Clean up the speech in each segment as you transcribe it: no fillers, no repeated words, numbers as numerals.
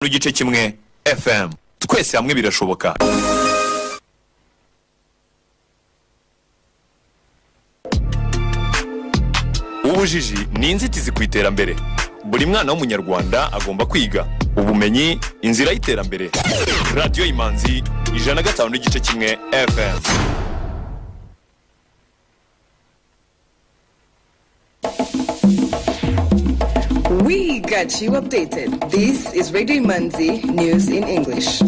n'igice kimwe FM. Twese hamwe birashoboka. Ubujiji ni inzitizi ku iterambere. Buri mwana w'umunyarwanda agomba kwiga. Ubumenyi inzira y'iterambere. Radio Imanzi 105 n'igice kimwe FM. We got you updated. This is Radio Imanzi News in English.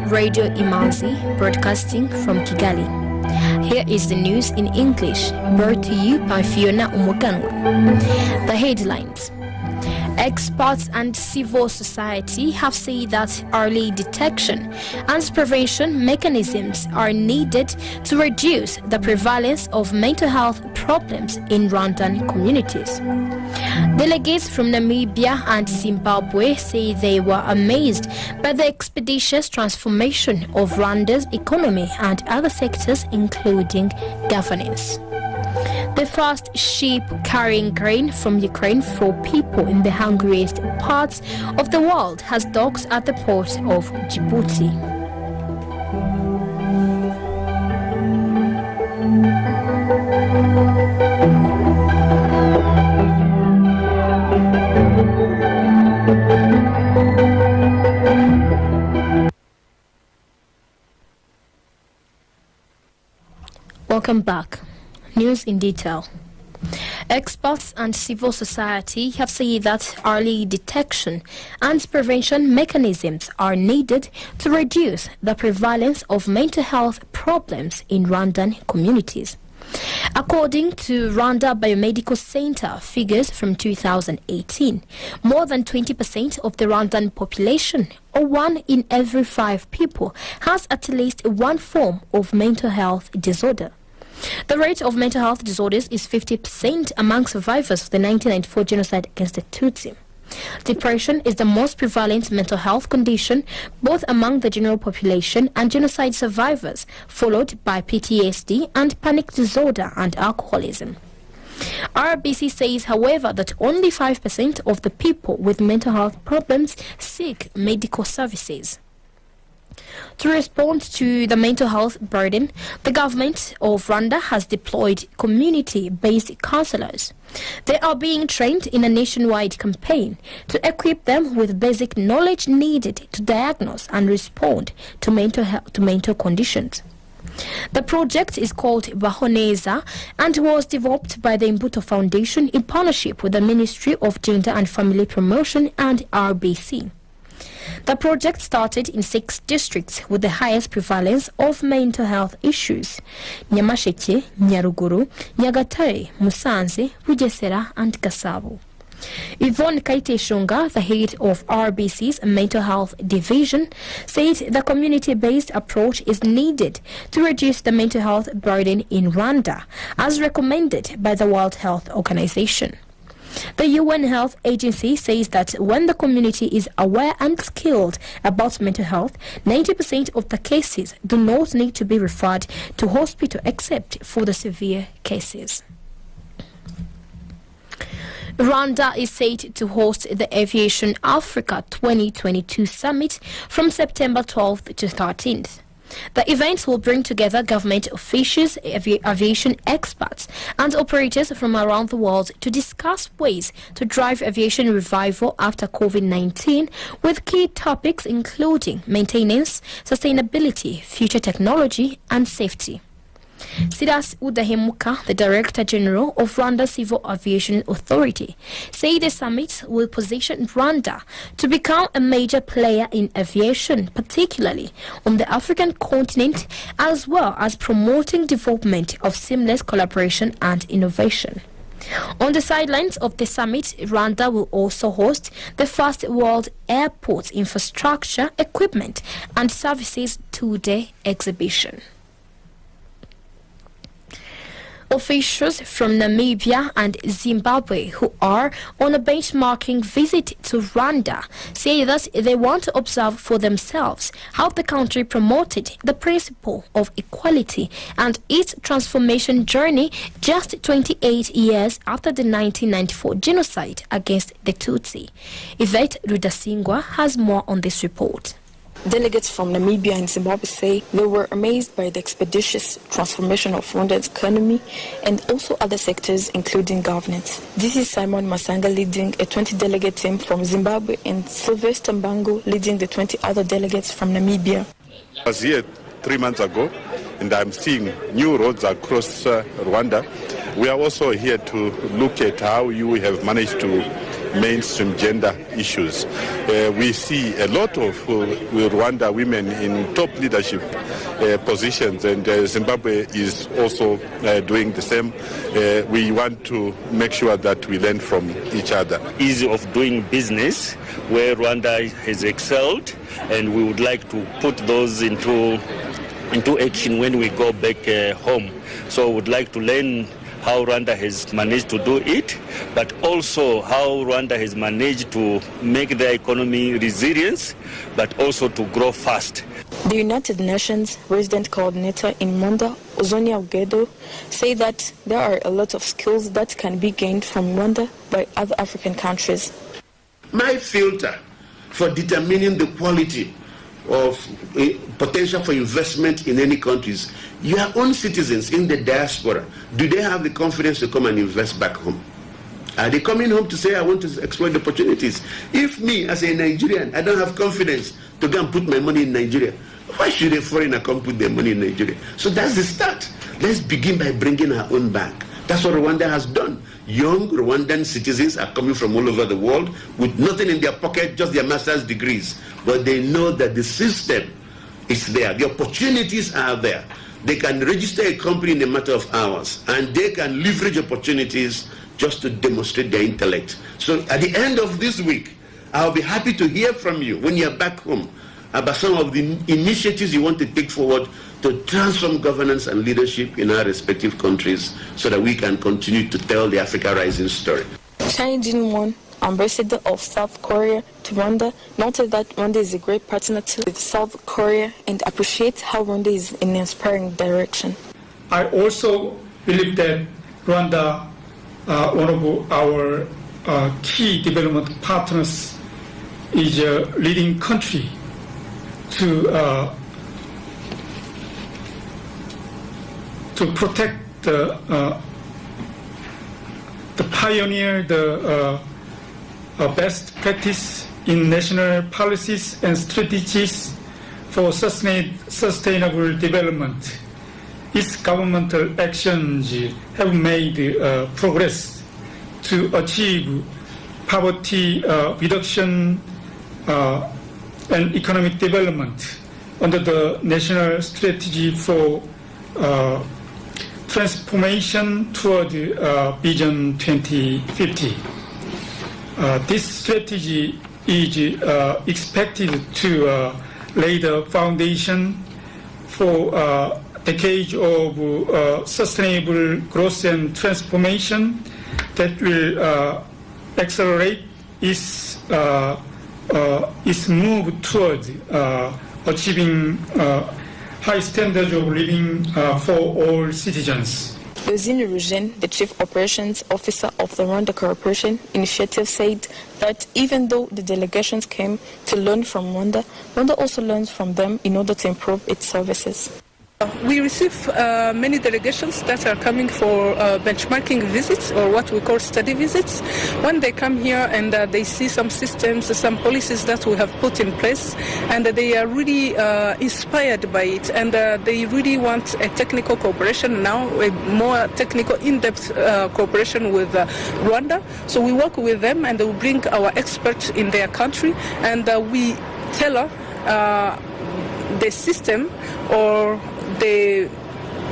Radio Imanzi, broadcasting from Kigali. Here is the news in English, brought to you by Fiona Umuganwa. The headlines. Experts and civil society have said that early detection and prevention mechanisms are needed to reduce the prevalence of mental health problems in Rwandan communities. Delegates from Namibia and Zimbabwe say they were amazed by the expeditious transformation of Rwanda's economy and other sectors, including governance. The first ship carrying grain from Ukraine for people in the hungriest parts of the world has docked at the port of Djibouti. Welcome back. News in detail. Experts and civil society have said that early detection and prevention mechanisms are needed to reduce the prevalence of mental health problems in Rwandan communities. According to Rwanda Biomedical Center figures from 2018, more than 20% of the Rwandan population, or 1 in every 5 people, has at least one form of mental health disorder. The rate of mental health disorders is 50% among survivors of the 1994 genocide against the Tutsi. Depression is the most prevalent mental health condition both among the general population and genocide survivors, followed by PTSD and panic disorder and alcoholism. RBC says, however, that only 5% of the people with mental health problems seek medical services. To respond to the mental health burden, the government of Rwanda has deployed community-based counselors. They are being trained in a nationwide campaign to equip them with basic knowledge needed to diagnose and respond to mental conditions. The project is called Bahoneza and was developed by the Imbuto Foundation in partnership with the Ministry of Gender and Family Promotion and RBC. The project started in 6 districts with the highest prevalence of mental health issues: Nyamasheke, Nyaruguru, Nyagatare, Musanze, Bugesera and Gasabo. Yvonne Kaiteshunga, the head of RBC's mental health division, said the community-based approach is needed to reduce the mental health burden in Rwanda, as recommended by the World Health Organization. The UN Health Agency says that when the community is aware and skilled about mental health, 90% of the cases do not need to be referred to hospital except for the severe cases. Rwanda is set to host the Aviation Africa 2022 Summit from September 12th to 13th. The event will bring together government officials, aviation experts, and operators from around the world to discuss ways to drive aviation revival after COVID-19, with key topics including maintenance, sustainability, future technology, and safety. Sidas Udahemuka, the Director General of Rwanda Civil Aviation Authority, said the summit will position Rwanda to become a major player in aviation, particularly on the African continent, as well as promoting development of seamless collaboration and innovation. On the sidelines of the summit, Rwanda will also host the first World Airport Infrastructure, Equipment and Services two-day exhibition. Officials from Namibia and Zimbabwe who are on a benchmarking visit to Rwanda say that they want to observe for themselves how the country promoted the principle of equality and its transformation journey just 28 years after the 1994 genocide against the Tutsi. Yvette Rudasingwa has more on this report. Delegates from Namibia and Zimbabwe say they were amazed by the expeditious transformation of Rwanda's economy and also other sectors, including governance. This is Simon Masanga leading a 20-delegate team from Zimbabwe and Sylvester Mbango leading the 20 other delegates from Namibia. I was here 3 months ago and I'm seeing new roads across Rwanda. We are also here to look at how you have managed to mainstream gender issues. We see a lot of Rwanda women in top leadership positions, and Zimbabwe is also doing the same. We want to make sure that we learn from ease of doing business where Rwanda has excelled, and we would like to put those into action when we go back home. So we would like to learn how Rwanda has managed to do it, but also how Rwanda has managed to make their economy resilient, but also to grow fast. The United Nations resident coordinator in Rwanda, Ozonia Ugedo, say that there are a lot of skills that can be gained from Rwanda by other African countries. My filter for determining the quality of potential for investment in any countries, your own citizens in the diaspora, do they have the confidence to come and invest back home? Are they coming home to say, I want to exploit opportunities? If me, as a Nigerian, I don't have confidence to go and put my money in Nigeria, why should a foreigner come put their money in Nigeria? So that's the start. Let's begin by bringing our own back. That's what Rwanda has done. Young Rwandan citizens are coming from all over the world with nothing in their pocket, just their master's degrees. But they know that the system is there. The opportunities are there. They can register a company in a matter of hours, and they can leverage opportunities just to demonstrate their intellect. So at the end of this week, I'll be happy to hear from you when you're back home about some of the initiatives you want to take forward to transform governance and leadership in our respective countries so that we can continue to tell the Africa Rising story. Chang Jin-won, ambassador of South Korea to Rwanda, noted that Rwanda is a great partner to South Korea and appreciates how Rwanda is in an inspiring direction. I also believe that Rwanda, one of our key development partners, is a leading country to protect the pioneer, the best practice in national policies and strategies for sustainable development. Its governmental actions have made progress to achieve poverty reduction and economic development under the national strategy for transformation toward Vision 2050. This strategy is expected to lay the foundation for decades of sustainable growth and transformation that will accelerate its move toward achieving high standards of living for all citizens. Eugene Rugen, the Chief Operations Officer of the Rwanda Cooperation Initiative, said that even though the delegations came to learn from Rwanda, Rwanda also learns from them in order to improve its services. We receive many delegations that are coming for benchmarking visits, or what we call study visits. When they come here and they see some systems, some policies that we have put in place, and they are really inspired by it, and they really want a technical cooperation now, a more technical, in-depth cooperation with Rwanda. So we work with them, and we bring our experts in their country, and we tailor the system or the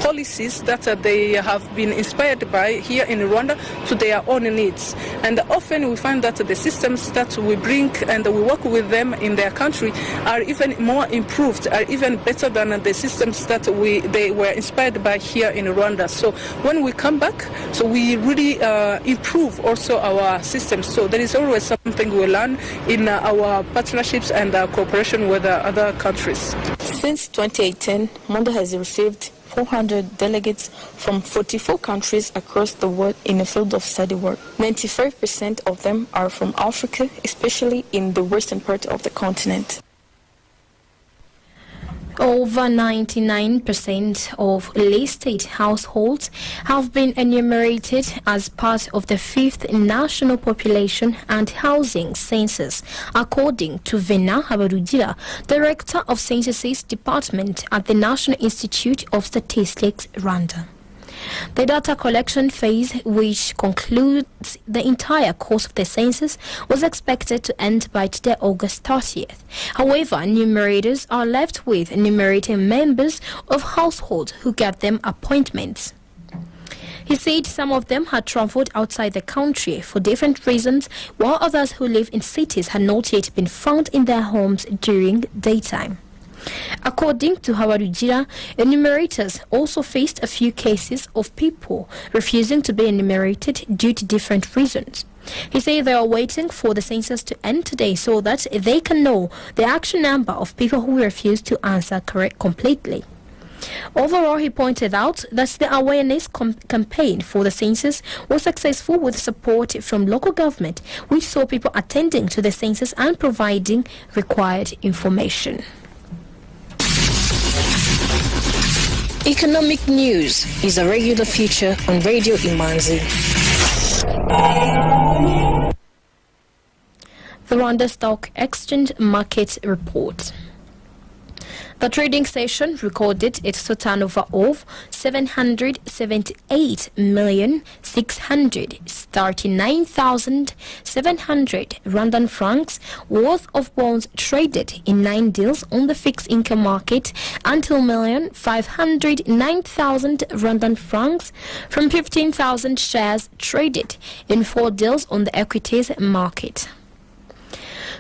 policies that they have been inspired by here in Rwanda to their own needs. And often we find that the systems that we bring and we work with them in their country are even more improved, are even better than the systems that they were inspired by here in Rwanda. So when we come back, so we really improve also our systems. So there is always something we learn in our partnerships and cooperation with other countries. Since 2018, Rwanda has received 400 delegates from 44 countries across the world in the field of study work. 95% of them are from Africa, especially in the western part of the continent. Over 99% of listed households have been enumerated as part of the 5th National Population and Housing Census, according to Vena Habarugira, Director of Censuses Department at the National Institute of Statistics, Rwanda. The data collection phase, which concludes the entire course of the census, was expected to end by today, August 30th. However, enumerators are left with enumerating members of households who get them appointments. He said some of them had traveled outside the country for different reasons, while others who live in cities had not yet been found in their homes during daytime. According to Habarugira, enumerators also faced a few cases of people refusing to be enumerated due to different reasons. He said they are waiting for the census to end today so that they can know the actual number of people who refuse to answer completely. Overall, he pointed out that the awareness campaign for the census was successful with support from local government, which saw people attending to the census and providing required information. Economic news is a regular feature on Radio Imanzi. The Rwanda Stock Exchange Market Report. The trading session recorded its turnover of 778,639,700 Rwandan francs worth of bonds traded in 9 deals on the fixed income market and 2,509,000 Rwandan francs from 15,000 shares traded in 4 deals on the equities market.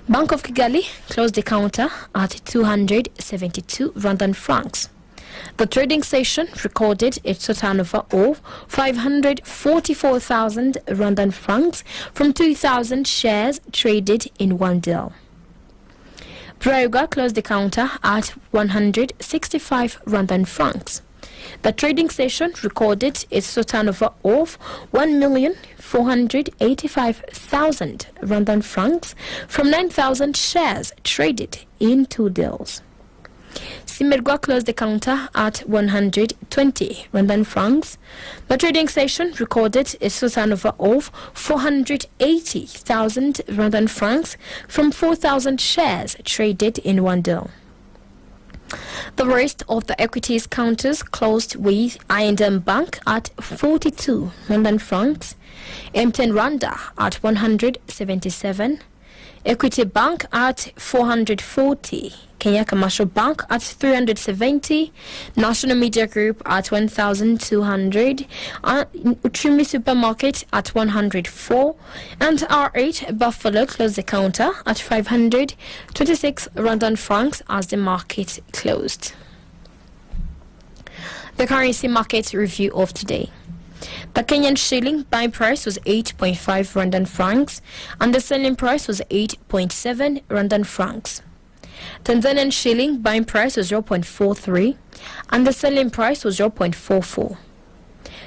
Bank of Kigali closed the counter at 272 Rwandan francs. The trading session recorded a turnover of 544,000 Rwandan francs from 2,000 shares traded in 1 deal. Brayuga closed the counter at 165 Rwandan francs. The trading session recorded a turnover of 1,485,000 Rwandan francs from 9,000 shares traded in 2 deals. Simerwa closed the counter at 120 Rwandan francs. The trading session recorded a turnover of 480,000 Rwandan francs from 4,000 shares traded in 1 deal. The rest of the equities counters closed with I&M Bank at 42 Rwandan francs, MTN Rwanda at 177, Equity Bank at 440, Kenya Commercial Bank at 370, National Media Group at 1,200, Uchumi Supermarket at 104, and R8 Buffalo closed the counter at 526 Rwandan francs as the market closed. The currency market review of today. The Kenyan shilling buying price was 8.5 Rwandan francs and the selling price was 8.7 Rwandan francs. Tanzanian shilling buying price was 0.43 and the selling price was 0.44.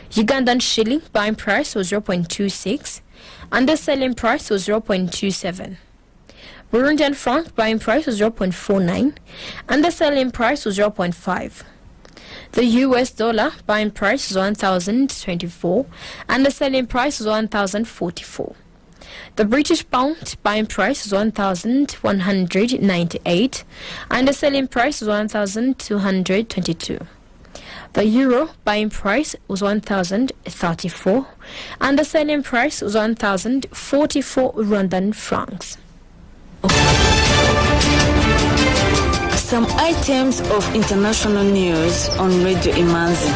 Ugandan shilling buying price was 0.26 and the selling price was 0.27. Burundian franc buying price was 0.49 and the selling price was 0.5. The US dollar buying price was 1,024 and the selling price was 1,044. The British pound buying price was 1,198 and the selling price was 1,222. The euro buying price was 1,034 and the selling price was 1,044 Rwandan francs. some items of international news on Radio Imanzi.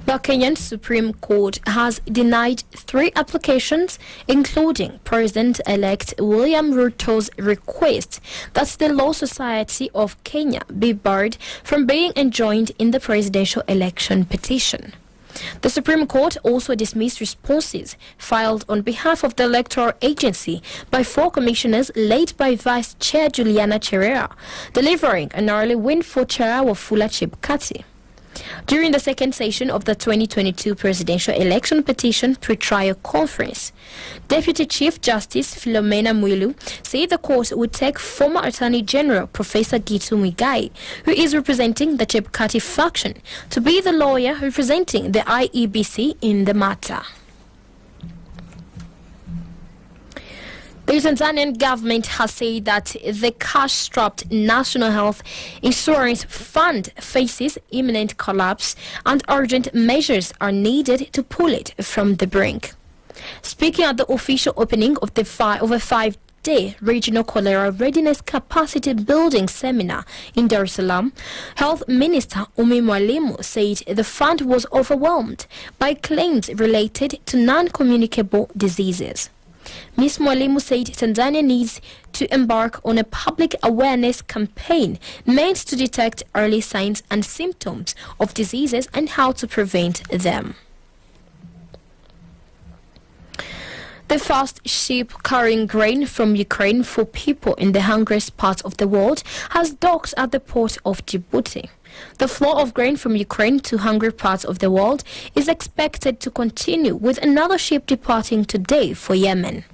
The Kenyan Supreme Court has denied 3 applications, including President-elect William Ruto's request that the Law Society of Kenya be barred from being enjoined in the presidential election petition. The Supreme Court also dismissed responses filed on behalf of the electoral agency by 4 commissioners led by Vice Chair Juliana Cherera, delivering an early win for Chair Wafula Chebukati. During the second session of the 2022 presidential election petition pre-trial conference, Deputy Chief Justice Philomena Mwilu said the court would take former Attorney General Professor Gitu Muigai, who is representing the Chebukati faction, to be the lawyer representing the IEBC in the matter. The Tanzanian government has said that the cash-strapped National Health Insurance Fund faces imminent collapse and urgent measures are needed to pull it from the brink. Speaking at the official opening of the 5-day Regional Cholera Readiness Capacity Building Seminar in Dar es Salaam, Health Minister Umi Mwalimu said the fund was overwhelmed by claims related to non-communicable diseases. Ms. Mwalimu said Tanzania needs to embark on a public awareness campaign meant to detect early signs and symptoms of diseases and how to prevent them. The first ship carrying grain from Ukraine for people in the hungriest parts of the world has docked at the port of Djibouti. The flow of grain from Ukraine to hungry parts of the world is expected to continue, with another ship departing today for Yemen.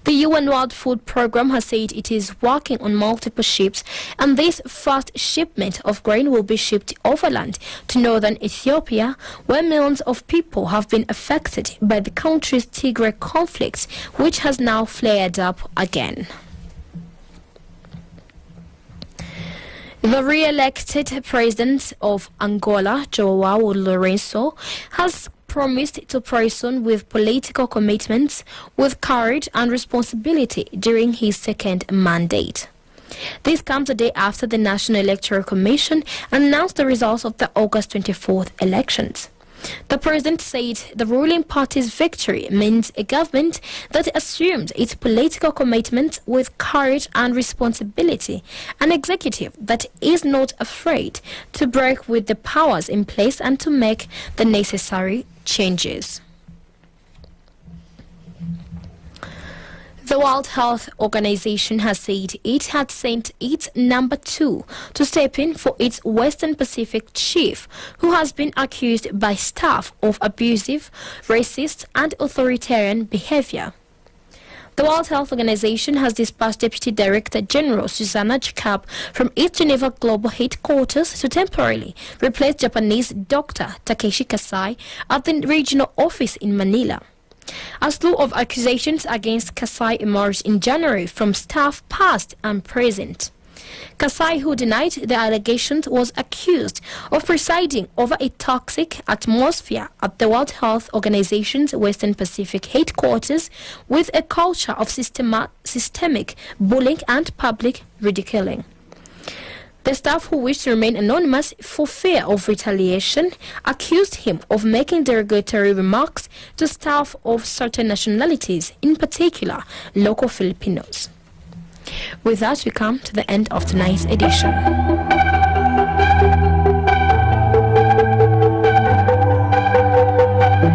The UN World Food Programme has said it is working on multiple ships, and this first shipment of grain will be shipped overland to northern Ethiopia, where millions of people have been affected by the country's Tigray conflict, which has now flared up again. The re-elected president of Angola, João Lourenço, has promised to press on with political commitments with courage and responsibility during his second mandate. This comes a day after the National Electoral Commission announced the results of the August 24th elections. The president said the ruling party's victory means a government that assumes its political commitment with courage and responsibility, an executive that is not afraid to break with the powers in place and to make the necessary changes. The World Health Organization has said it had sent its number 2 to step in for its Western Pacific chief, who has been accused by staff of abusive, racist, and authoritarian behavior. The World Health Organization has dispatched Deputy Director General Susanna Jacob from its Geneva Global Headquarters to temporarily replace Japanese Dr. Takeshi Kasai at the regional office in Manila. A slew of accusations against Kasai emerged in January from staff past and present. Kasai, who denied the allegations, was accused of presiding over a toxic atmosphere at the World Health Organization's Western Pacific headquarters, with a culture of systemic bullying and public ridiculing. The staff, who wished to remain anonymous for fear of retaliation, accused him of making derogatory remarks to staff of certain nationalities, in particular local Filipinos. With that, we come to the end of tonight's edition.